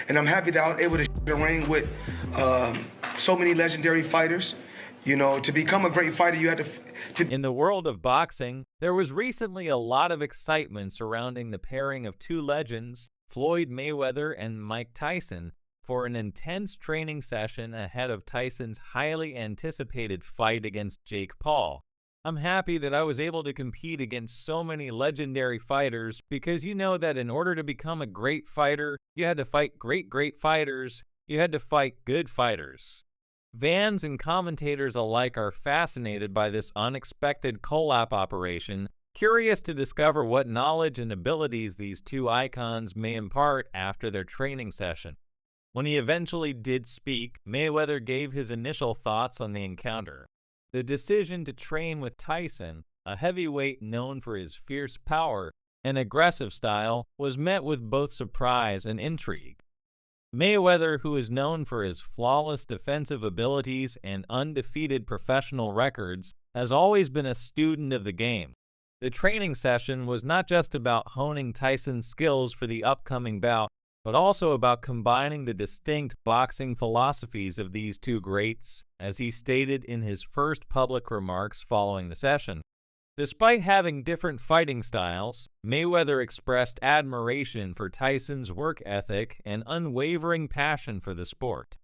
And I'm happy that I was able to share the ring with so many legendary fighters. You know, to become a great fighter, you had to. In the world of boxing, there was recently a lot of excitement surrounding the pairing of two legends, Floyd Mayweather and Mike Tyson, for an intense training session ahead of Tyson's highly anticipated fight against Jake Paul. I'm happy that I was able to compete against so many legendary fighters because you know that in order to become a great fighter, you had to fight great fighters. You had to fight good fighters. Fans and commentators alike are fascinated by this unexpected collab operation, curious to discover what knowledge and abilities these two icons may impart after their training session. When he eventually did speak, Mayweather gave his initial thoughts on the encounter. The decision to train with Tyson, a heavyweight known for his fierce power and aggressive style, was met with both surprise and intrigue. Mayweather, who is known for his flawless defensive abilities and undefeated professional records, has always been a student of the game. The training session was not just about honing Tyson's skills for the upcoming bout, but also about combining the distinct boxing philosophies of these two greats, as he stated in his first public remarks following the session. Despite having different fighting styles, Mayweather expressed admiration for Tyson's work ethic and unwavering passion for the sport.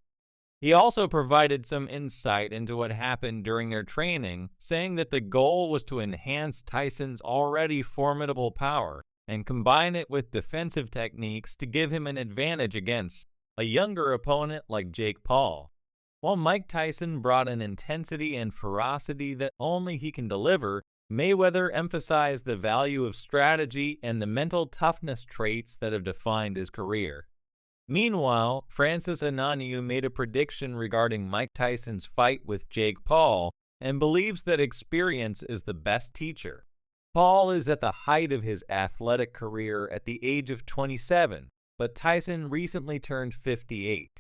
He also provided some insight into what happened during their training, saying that the goal was to enhance Tyson's already formidable power and combine it with defensive techniques to give him an advantage against a younger opponent like Jake Paul. While Mike Tyson brought an intensity and ferocity that only he can deliver, Mayweather emphasized the value of strategy and the mental toughness traits that have defined his career. Meanwhile, Francis Ngannou made a prediction regarding Mike Tyson's fight with Jake Paul and believes that experience is the best teacher. Paul is at the height of his athletic career at the age of 27, but Tyson recently turned 58.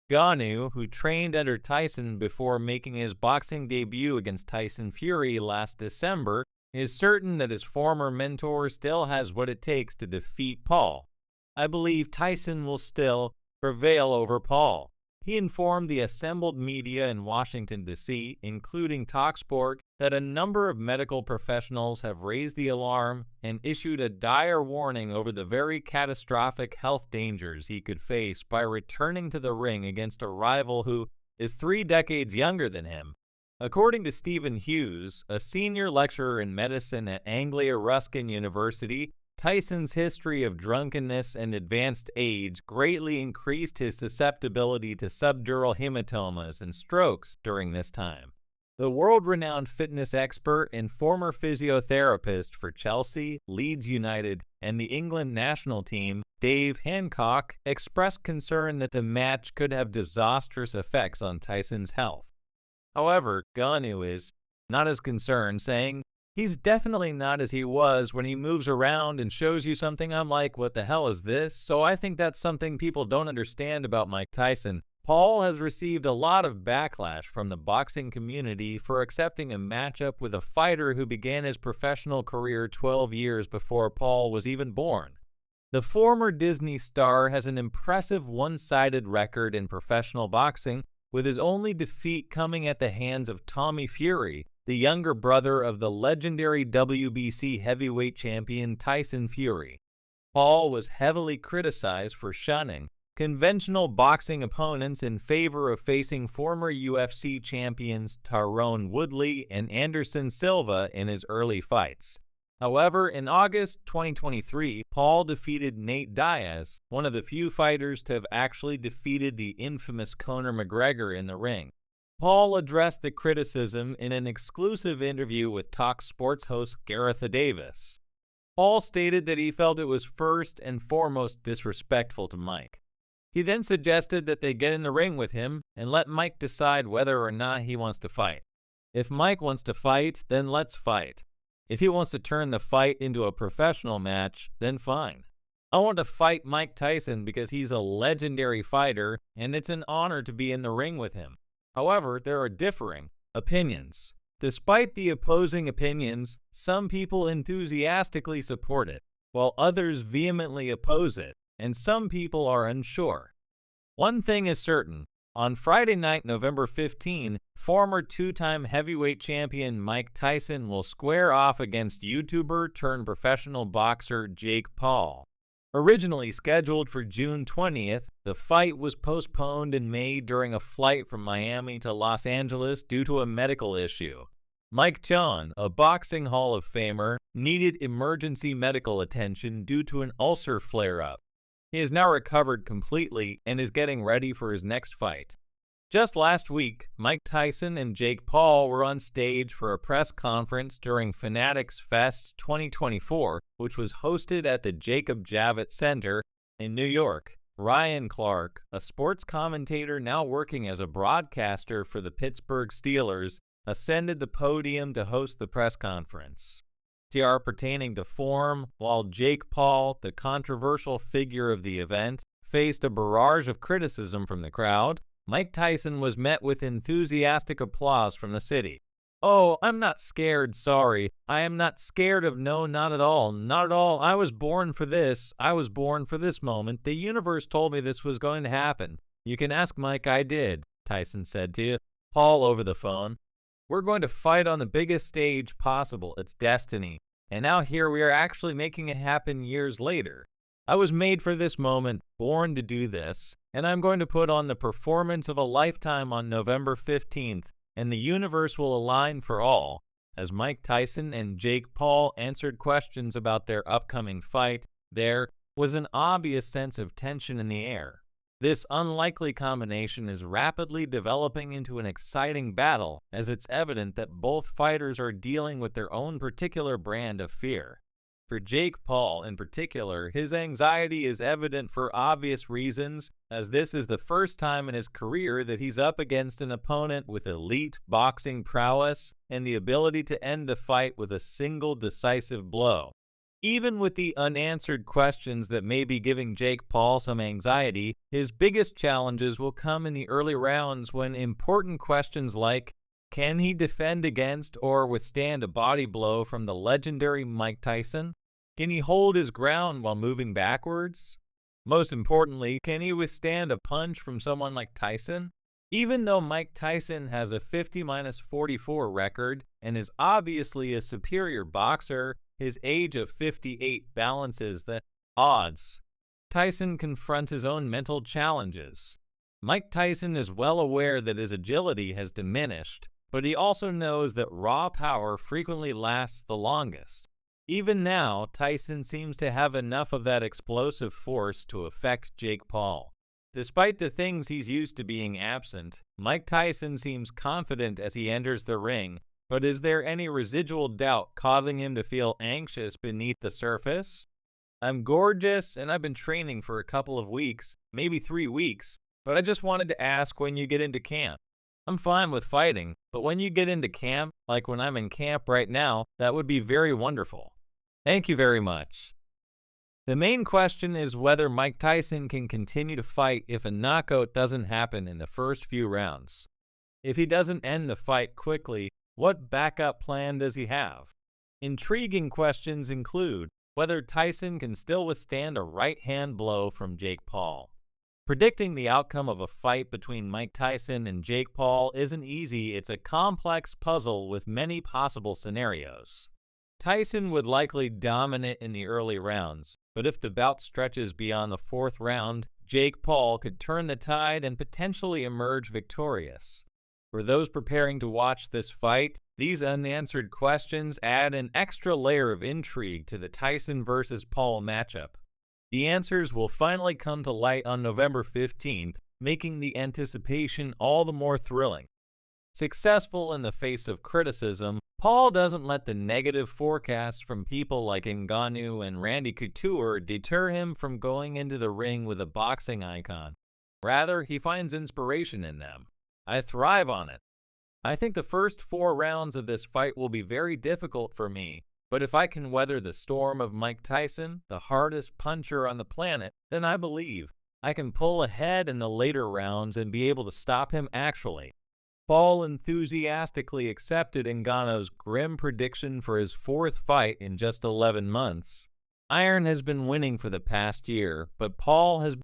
Ngannou, who trained under Tyson before making his boxing debut against Tyson Fury last December, is certain that his former mentor still has what it takes to defeat Paul. I believe Tyson will still prevail over Paul. He informed the assembled media in Washington, D.C., including TalkSport, that a number of medical professionals have raised the alarm and issued a dire warning over the very catastrophic health dangers he could face by returning to the ring against a rival who is 3 decades younger than him. According to Stephen Hughes, a senior lecturer in medicine at Anglia Ruskin University, Tyson's history of drunkenness and advanced age greatly increased his susceptibility to subdural hematomas and strokes during this time. The world-renowned fitness expert and former physiotherapist for Chelsea, Leeds United, and the England national team, Dave Hancock, expressed concern that the match could have disastrous effects on Tyson's health. However, Ngannou is not as concerned, saying, "He's definitely not as he was when he moves around and shows you something. I'm like, what the hell is this?" So I think that's something people don't understand about Mike Tyson. Paul has received a lot of backlash from the boxing community for accepting a matchup with a fighter who began his professional career 12 years before Paul was even born. The former Disney star has an impressive one-sided record in professional boxing, with his only defeat coming at the hands of Tommy Fury, the younger brother of the legendary WBC heavyweight champion Tyson Fury. Paul was heavily criticized for shunning conventional boxing opponents in favor of facing former UFC champions Tyrone Woodley and Anderson Silva in his early fights. However, in August 2023, Paul defeated Nate Diaz, one of the few fighters to have actually defeated the infamous Conor McGregor in the ring. Paul addressed the criticism in an exclusive interview with TalkSport's host Gareth Davis. Paul stated that he felt it was first and foremost disrespectful to Mike. He then suggested that they get in the ring with him and let Mike decide whether or not he wants to fight. If Mike wants to fight, then let's fight. If he wants to turn the fight into a professional match, then fine. I want to fight Mike Tyson because he's a legendary fighter and it's an honor to be in the ring with him. However, there are differing opinions. Despite the opposing opinions, some people enthusiastically support it, while others vehemently oppose it, and some people are unsure. One thing is certain. On Friday night, November 15, former two-time heavyweight champion Mike Tyson will square off against YouTuber turned professional boxer Jake Paul. Originally scheduled for June 20th, the fight was postponed in May during a flight from Miami to Los Angeles due to a medical issue. Mike John, a boxing Hall of Famer, needed emergency medical attention due to an ulcer flare-up. He has now recovered completely and is getting ready for his next fight. Just last week, Mike Tyson and Jake Paul were on stage for a press conference during Fanatics Fest 2024, which was hosted at the Jacob Javits Center in New York. Ryan Clark, a sports commentator now working as a broadcaster for the Pittsburgh Steelers, ascended the podium to host the press conference. TR pertaining to form, while Jake Paul, the controversial figure of the event, faced a barrage of criticism from the crowd, Mike Tyson was met with enthusiastic applause from the city. "Oh, I'm not scared, sorry. I am not scared of no, not at all, not at all. I was born for this. I was born for this moment. The universe told me this was going to happen. You can ask Mike, I did," Tyson said to Paul over the phone. "We're going to fight on the biggest stage possible. It's destiny. And now here we are actually making it happen years later. I was made for this moment, born to do this, and I'm going to put on the performance of a lifetime on November 15th, and the universe will align for all." As Mike Tyson and Jake Paul answered questions about their upcoming fight, there was an obvious sense of tension in the air. This unlikely combination is rapidly developing into an exciting battle, as it's evident that both fighters are dealing with their own particular brand of fear. For Jake Paul in particular, his anxiety is evident for obvious reasons, as this is the first time in his career that he's up against an opponent with elite boxing prowess and the ability to end the fight with a single decisive blow. Even with the unanswered questions that may be giving Jake Paul some anxiety, his biggest challenges will come in the early rounds when important questions like, can he defend against or withstand a body blow from the legendary Mike Tyson? Can he hold his ground while moving backwards? Most importantly, can he withstand a punch from someone like Tyson? Even though Mike Tyson has a 50-44 record and is obviously a superior boxer, his age of 58 balances the odds. Tyson confronts his own mental challenges. Mike Tyson is well aware that his agility has diminished, but he also knows that raw power frequently lasts the longest. Even now, Tyson seems to have enough of that explosive force to affect Jake Paul. Despite the things he's used to being absent, Mike Tyson seems confident as he enters the ring, but is there any residual doubt causing him to feel anxious beneath the surface? "I'm gorgeous and I've been training for a couple of weeks, maybe 3 weeks, but I just wanted to ask when you get into camp. I'm fine with fighting, but when you get into camp, like when I'm in camp right now, that would be very wonderful. Thank you very much." The main question is whether Mike Tyson can continue to fight if a knockout doesn't happen in the first few rounds. If he doesn't end the fight quickly, what backup plan does he have? Intriguing questions include whether Tyson can still withstand a right-hand blow from Jake Paul. Predicting the outcome of a fight between Mike Tyson and Jake Paul isn't easy. It's a complex puzzle with many possible scenarios. Tyson would likely dominate in the early rounds, but if the bout stretches beyond the 4th round, Jake Paul could turn the tide and potentially emerge victorious. For those preparing to watch this fight, these unanswered questions add an extra layer of intrigue to the Tyson versus Paul matchup. The answers will finally come to light on November 15th, making the anticipation all the more thrilling. Successful in the face of criticism, Paul doesn't let the negative forecasts from people like Ngannou and Randy Couture deter him from going into the ring with a boxing icon. Rather, he finds inspiration in them. "I thrive on it. I think the first 4 rounds of this fight will be very difficult for me, but if I can weather the storm of Mike Tyson, the hardest puncher on the planet, then I believe I can pull ahead in the later rounds and be able to stop him actually." Paul enthusiastically accepted Ngannou's grim prediction for his 4th fight in just 11 months. Iron has been winning for the past year, but Paul has